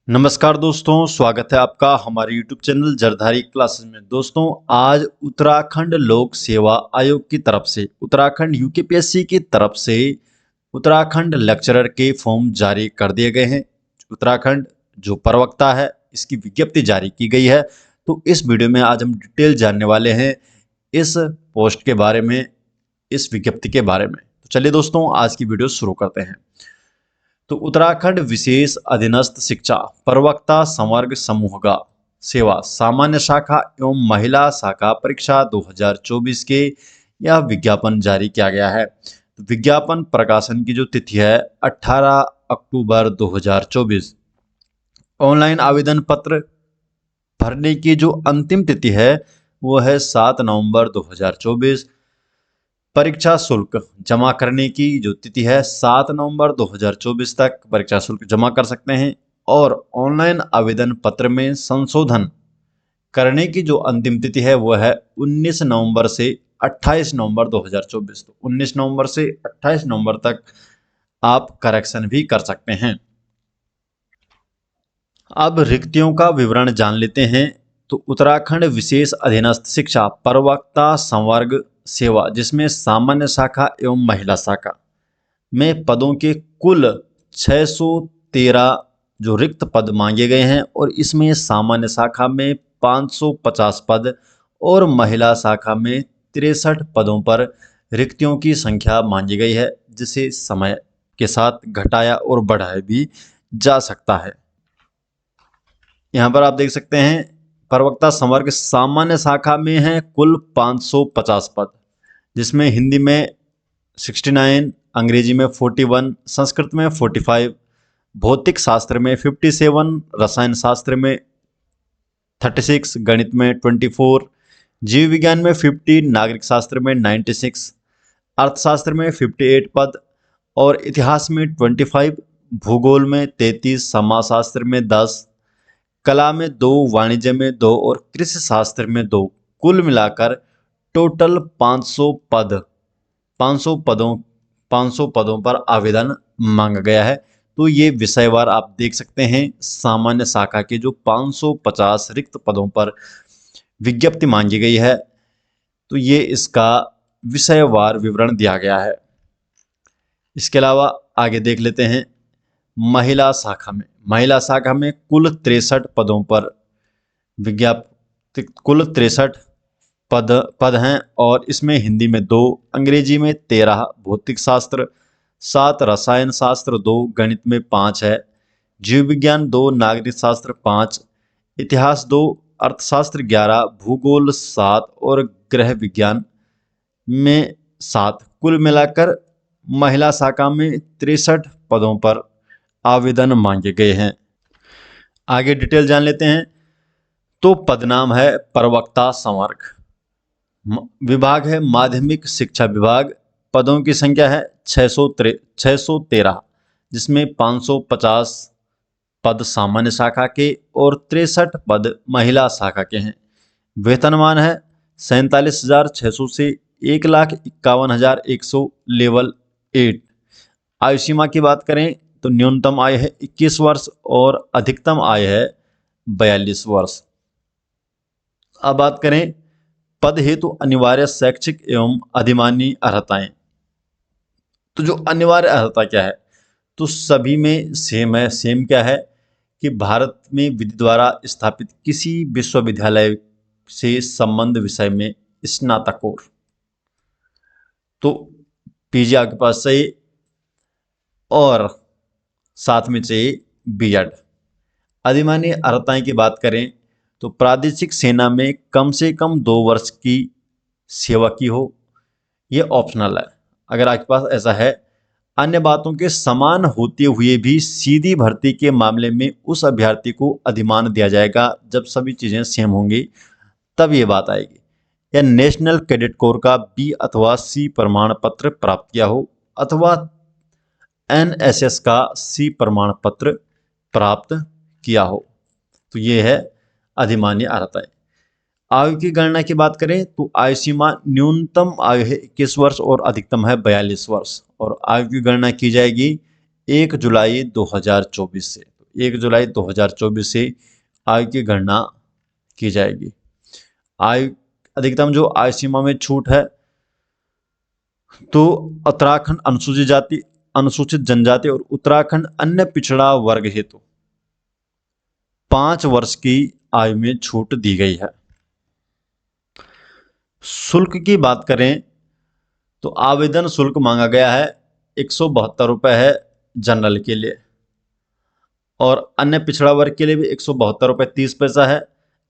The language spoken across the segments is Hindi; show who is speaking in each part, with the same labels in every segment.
Speaker 1: नमस्कार दोस्तों, स्वागत है आपका हमारे YouTube चैनल जरधारी क्लासेस में। दोस्तों, आज उत्तराखंड लोक सेवा आयोग की तरफ से उत्तराखंड यूकेपीएससी की तरफ से उत्तराखंड लेक्चरर के फॉर्म जारी कर दिए गए हैं। उत्तराखंड जो प्रवक्ता है, इसकी विज्ञप्ति जारी की गई है। तो इस वीडियो में आज हम डिटेल जानने वाले हैं इस पोस्ट के बारे में, इस विज्ञप्ति के बारे में। तो चलिए दोस्तों, आज की वीडियो शुरू करते हैं। तो उत्तराखंड विशेष अधीनस्थ शिक्षा प्रवक्ता संवर्ग समूह का सेवा सामान्य शाखा एवं महिला शाखा परीक्षा 2024 के यह विज्ञापन जारी किया गया है। तो विज्ञापन प्रकाशन की जो तिथि है 18 अक्टूबर 2024। ऑनलाइन आवेदन पत्र भरने की जो अंतिम तिथि है वो है 7 नवंबर 2024। परीक्षा शुल्क जमा करने की जो तिथि है 7 नवंबर 2024 तक परीक्षा शुल्क जमा कर सकते हैं। और ऑनलाइन आवेदन पत्र में संशोधन करने की जो अंतिम तिथि है वो है 19 नवंबर से 28 नवंबर 2024। तो 19 नवंबर से 28 नवंबर तक आप करेक्शन भी कर सकते हैं। अब रिक्तियों का विवरण जान लेते हैं। तो उत्तराखंड विशेष अधीनस्थ शिक्षा प्रवक्ता संवर्ग सेवा, जिसमें सामान्य शाखा एवं महिला शाखा में पदों के कुल 613 जो रिक्त पद मांगे गए हैं, और इसमें सामान्य शाखा में 550 पद और महिला शाखा में 63 पदों पर रिक्तियों की संख्या मांगी गई है, जिसे समय के साथ घटाया और बढ़ाया भी जा सकता है। यहाँ पर आप देख सकते हैं प्रवक्ता संवर्ग सामान्य शाखा में है कुल 550 पद, जिसमें हिंदी में 69, अंग्रेजी में 41, संस्कृत में 45, भौतिक शास्त्र में 57, रसायन शास्त्र में 36, गणित में 24, जीव विज्ञान में 50, नागरिक शास्त्र में 96, अर्थशास्त्र में 58 पद और इतिहास में 25, भूगोल में 33, समाजशास्त्र में 10, कला में 2, वाणिज्य में 2 और कृषि शास्त्र में 2, कुल मिलाकर टोटल 500 पदों पर आवेदन मांगा गया है। तो ये विषयवार आप देख सकते हैं, सामान्य शाखा के जो 550 रिक्त पदों पर विज्ञप्ति मांगी गई है, तो ये इसका विषयवार विवरण दिया गया है। इसके अलावा आगे देख लेते हैं महिला शाखा में कुल 63 पदों पर विज्ञप्ति, कुल 63 पद हैं, और इसमें हिंदी में 2, अंग्रेजी में 13, भौतिक शास्त्र 7, रसायन शास्त्र 2, गणित में 5 है, जीव विज्ञान 2, नागरिक शास्त्र 5, इतिहास 2, अर्थशास्त्र 11, भूगोल 7 और गृह विज्ञान में 7, कुल मिलाकर महिला शाखा में 63 पदों पर आवेदन मांगे गए हैं। आगे डिटेल जान लेते हैं। तो पदनाम है प्रवक्ता संवर्ग, विभाग है माध्यमिक शिक्षा विभाग, पदों की संख्या है 613, जिसमें 550 पद सामान्य शाखा के और 63 पद महिला शाखा के हैं। वेतनमान है 47,600 से 1,51,100 लेवल 8। आयु सीमा की बात करें तो न्यूनतम आयु है 21 वर्ष और अधिकतम आयु है 42 वर्ष। अब बात करें पद हेतु अनिवार्य शैक्षिक एवं अधिमान्य अर्हताएं। तो जो अनिवार्य अर्हता क्या है, तो सभी में सेम है। सेम क्या है कि भारत में विधि द्वारा स्थापित किसी विश्वविद्यालय से संबंध विषय में स्नातकोर, तो पीजी आपके पास चाहिए, और साथ में चाहिए बीएड। अधिमान्य अर्हताएं की बात करें तो प्रादेशिक सेना में कम से कम 2 वर्ष की सेवा की हो, ये ऑप्शनल है अगर आपके पास ऐसा है। अन्य बातों के समान होते हुए भी सीधी भर्ती के मामले में उस अभ्यर्थी को अधिमान दिया जाएगा जब सभी चीज़ें सेम होंगी, तब ये बात आएगी। या नेशनल कैडेट कोर का बी अथवा सी प्रमाण पत्र प्राप्त किया हो, अथवा एनएसएस का सी प्रमाण पत्र प्राप्त किया हो, तो ये है अधिमान्य अर्हताएं। आयु की गणना की बात करें तो आयु सीमा न्यूनतम आयु है 21 वर्ष और अधिकतम है 42 वर्ष, और आयु की गणना की जाएगी 1 जुलाई 2024 से। तो 1 जुलाई 2024 से आय की गणना की जाएगी। आय अधिकतम जो आय सीमा में छूट है तो उत्तराखंड अनुसूचित जाति, अनुसूचित जनजाति और उत्तराखंड अन्य पिछड़ा वर्ग हेतु 5 वर्ष की आयु में छूट दी गई है। शुल्क की बात करें तो आवेदन शुल्क मांगा गया है 172 रुपये है जनरल के लिए, और अन्य पिछड़ा वर्ग के लिए भी 172 रुपये 30 पैसा है।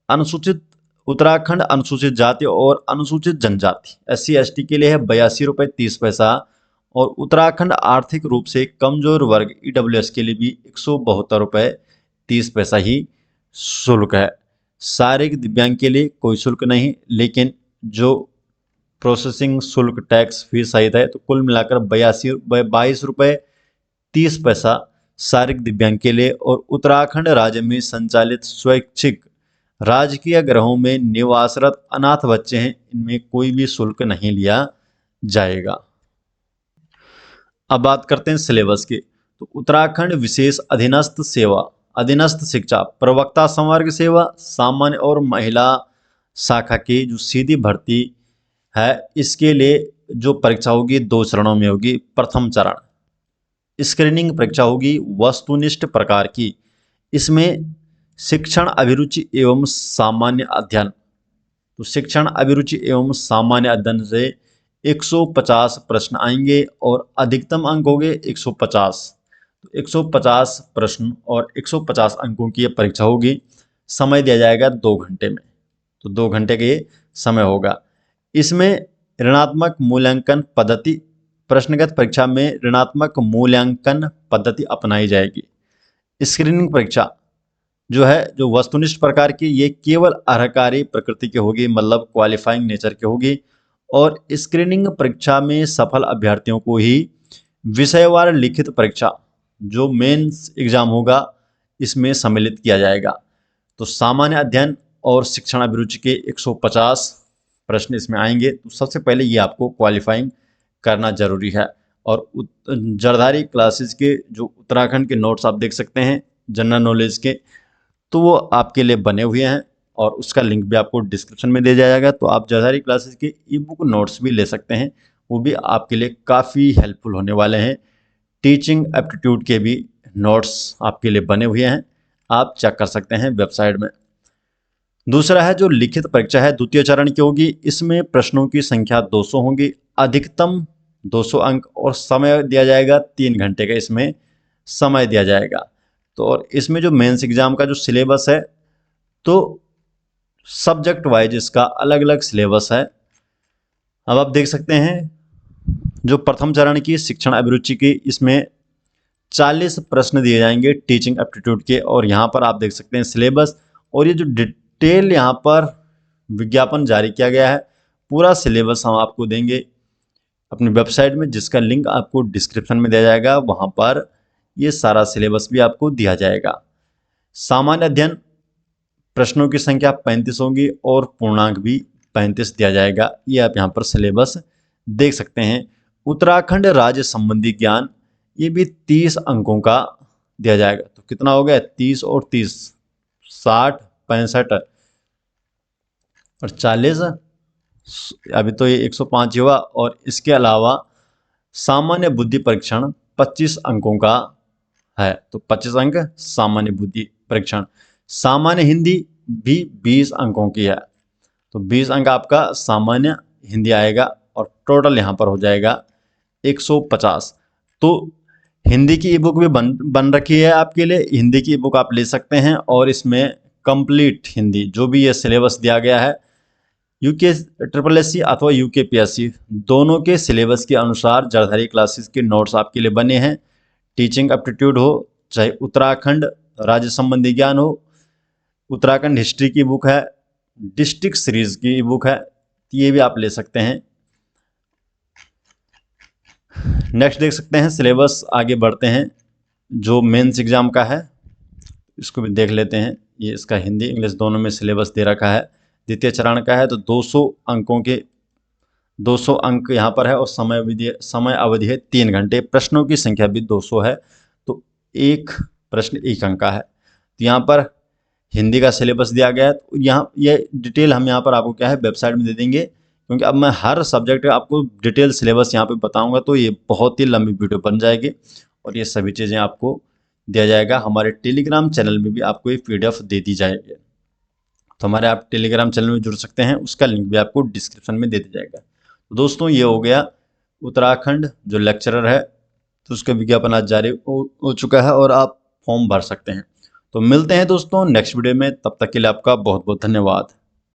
Speaker 1: अनुसूचित उत्तराखंड अनुसूचित जाति और अनुसूचित जनजाति SC/ST के लिए है 82 रुपये 30 पैसा, और उत्तराखंड आर्थिक रूप से कमजोर वर्ग EWS के लिए भी 172 रुपये 30 पैसा ही शुल्क है। शारीरिक दिव्यांग के लिए कोई शुल्क नहीं, लेकिन जो प्रोसेसिंग शुल्क टैक्स फीस सहित है तो कुल मिलाकर 22 रुपये 30 पैसा शारीरिक दिव्यांग के लिए। और उत्तराखंड राज्य में संचालित स्वैच्छिक राजकीय गृहों में निवासरत अनाथ बच्चे हैं, इनमें कोई भी शुल्क नहीं लिया जाएगा। अब बात करते हैं सिलेबस की। तो उत्तराखंड विशेष अधीनस्थ सेवा, अधीनस्थ शिक्षा, प्रवक्ता संवर्ग सेवा, सामान्य और महिला शाखा की जो सीधी भर्ती है, इसके लिए जो परीक्षा होगी 2 चरणों में होगी। प्रथम चरण स्क्रीनिंग परीक्षा होगी वस्तुनिष्ठ प्रकार की, इसमें शिक्षण अभिरुचि एवं सामान्य अध्ययन, तो शिक्षण अभिरुचि एवं सामान्य अध्ययन से 150 प्रश्न आएंगे और अधिकतम अंक होंगे 150। तो 150 प्रश्न और 150 अंकों की ये परीक्षा होगी। समय दिया जाएगा 2 घंटे में, तो 2 घंटे का ये समय होगा। इसमें ऋणात्मक मूल्यांकन पद्धति, प्रश्नगत परीक्षा में ऋणात्मक मूल्यांकन पद्धति अपनाई जाएगी। स्क्रीनिंग परीक्षा जो है, जो वस्तुनिष्ठ प्रकार की, ये केवल अर्हकारी प्रकृति की होगी, मतलब क्वालिफाइंग नेचर की होगी। और स्क्रीनिंग परीक्षा में सफल अभ्यर्थियों को ही विषयवार लिखित परीक्षा जो मेंस एग्जाम होगा इसमें सम्मिलित किया जाएगा। तो सामान्य अध्ययन और शिक्षण अभिरुचि के 150 प्रश्न इसमें आएंगे। तो सबसे पहले ये आपको क्वालिफाइंग करना जरूरी है। और जरधारी क्लासेस के जो उत्तराखंड के नोट्स आप देख सकते हैं जनरल नॉलेज के, तो वो आपके लिए बने हुए हैं और उसका लिंक भी आपको डिस्क्रिप्शन में दिया जाएगा। तो आप जरधारी क्लासेस के ई-बुक नोट्स भी ले सकते हैं, वो भी आपके लिए काफ़ी हेल्पफुल होने वाले हैं। टीचिंग एप्टीट्यूड के भी नोट्स आपके लिए बने हुए हैं, आप चेक कर सकते हैं वेबसाइट में। दूसरा है जो लिखित परीक्षा है, द्वितीय चरण की होगी। इसमें प्रश्नों की संख्या 200 होंगी, अधिकतम 200 अंक, और समय दिया जाएगा 3 घंटे का इसमें समय दिया जाएगा। तो और इसमें जो मेंस एग्जाम का जो सिलेबस है, तो सब्जेक्ट वाइज इसका अलग अलग सिलेबस है। अब आप देख सकते हैं जो प्रथम चरण की शिक्षण अभिरुचि की, इसमें 40 प्रश्न दिए जाएंगे टीचिंग एप्टीट्यूड के, और यहाँ पर आप देख सकते हैं सिलेबस। और ये जो डिटेल यहाँ पर विज्ञापन जारी किया गया है, पूरा सिलेबस हम आपको देंगे अपनी वेबसाइट में, जिसका लिंक आपको डिस्क्रिप्शन में दिया जाएगा। वहाँ पर ये सारा सिलेबस भी आपको दिया जाएगा। सामान्य अध्ययन प्रश्नों की संख्या 35 होगी और पूर्णांक भी 35 दिया जाएगा। ये आप यहाँ पर सिलेबस देख सकते हैं। उत्तराखंड राज्य संबंधी ज्ञान, ये भी 30 अंकों का दिया जाएगा। तो कितना हो गया, 30 और 30, 60, 65 और 40, अभी तो ये 105 हुआ। और इसके अलावा सामान्य बुद्धि परीक्षण 25 अंकों का है, तो 25 अंक सामान्य बुद्धि परीक्षण। सामान्य हिंदी भी 20 अंकों की है, तो 20 अंक आपका सामान्य हिंदी आएगा, और टोटल यहाँ पर हो जाएगा 150। तो हिंदी की ई बुक भी बन रखी है आपके लिए, हिंदी की ई बुक आप ले सकते हैं। और इसमें कंप्लीट हिंदी जो भी ये सिलेबस दिया गया है, UKSSC अथवा UKPSC दोनों के सिलेबस के अनुसार जरधारी क्लासेस के नोट्स आपके लिए बने हैं। टीचिंग एप्टीट्यूड हो, चाहे उत्तराखंड राज्य संबंधी ज्ञान हो, उत्तराखंड हिस्ट्री की बुक है, डिस्ट्रिक्ट सीरीज की बुक है, ये भी आप ले सकते हैं। नेक्स्ट देख सकते हैं सिलेबस, आगे बढ़ते हैं। जो मेंस एग्जाम का है इसको भी देख लेते हैं। ये इसका हिंदी इंग्लिश दोनों में सिलेबस दे रखा है। द्वितीय चरण का है, तो 200 अंकों के 200 अंक यहाँ पर है, और समय अवधि है 3 घंटे। प्रश्नों की संख्या भी 200 है, तो एक प्रश्न 1 अंक का है। तो यहाँ पर हिंदी का सिलेबस दिया गया है। तो यहाँ ये डिटेल हम यहाँ पर आपको क्या है वेबसाइट में दे देंगे, क्योंकि अब मैं हर सब्जेक्ट का आपको डिटेल सिलेबस यहाँ पे बताऊंगा तो ये बहुत ही लंबी वीडियो बन जाएगी, और ये सभी चीज़ें आपको दिया जाएगा। हमारे टेलीग्राम चैनल में भी आपको ये PDF दे दी जाएगी। तो हमारे आप टेलीग्राम चैनल में जुड़ सकते हैं, उसका लिंक भी आपको डिस्क्रिप्शन में दे दिया जाएगा। तो दोस्तों ये हो गया उत्तराखंड जो लेक्चरर है, तो उसका विज्ञापन आज जारी हो चुका है और आप फॉर्म भर सकते हैं। तो मिलते हैं दोस्तों नेक्स्ट वीडियो में, तब तक के लिए आपका बहुत बहुत धन्यवाद।